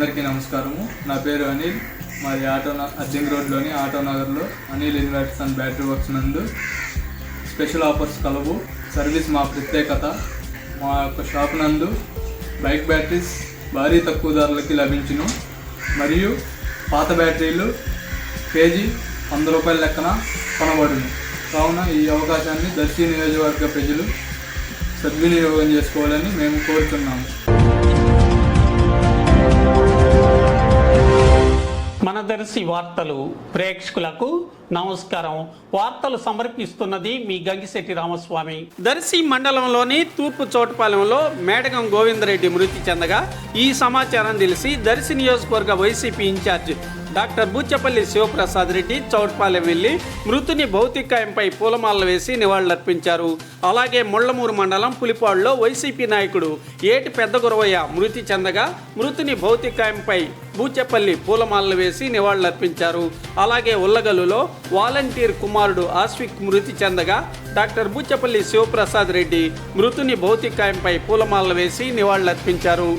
అందరికీ నమస్కారము. నా పేరు అనిల్. మాది అర్జింగ్ రోడ్లోని ఆటో నగర్లో Anil inverters and battery works నందు స్పెషల్ ఆఫర్స్ కలవు. సర్వీస్ మా ప్రత్యేకత. మా యొక్క షాప్ నందు బైక్ బ్యాటరీస్ భారీ తక్కువ ధరలకి లభించును మరియు పాత బ్యాటరీలు కేజీ 100 రూపాయల లెక్కన కొనబడును. కావున ఈ అవకాశాన్ని దర్శి నియోజకవర్గ ప్రజలు సద్వినియోగం చేసుకోవాలని మేము కోరుతున్నాము. మన దర్శి వార్తలు ప్రేక్షకులకు నమస్కారం. వార్తలు సమర్పిస్తున్నది మీ గంగిశెట్టి రామస్వామి. దర్శి మండలంలోని తూర్పు చోటుపాలెంలో మేడగం గోవిందరెడ్డి మృతి చెందగా ఈ సమాచారం తెలిసి దర్శి నియోజకవర్గ వైసీపీ ఇన్ఛార్జ్ డాక్టర్ బూచపల్లి శివప్రసాద్ రెడ్డి చౌట్పాలెం వెళ్లి మృతుని భౌతికాయంపై పూలమాలలు వేసి నివాళులర్పించారు. అలాగే ముళ్లమూరు మండలం పులిపాడులో వైసీపీ నాయకుడు ఏటి పెద్ద గురవయ్య మృతి చెందగా మృతుని భౌతికాయంపై బూచపల్లి పూలమాలలు వేసి నివాళులర్పించారు. అలాగే ఉల్లగల్లులో వాలంటీర్ కుమారుడు ఆశ్విక్ మృతి చెందగా డాక్టర్ బూచపల్లి శివప్రసాద్ రెడ్డి మృతుని భౌతికాయంపై పూలమాలలు వేసి నివాళులర్పించారు.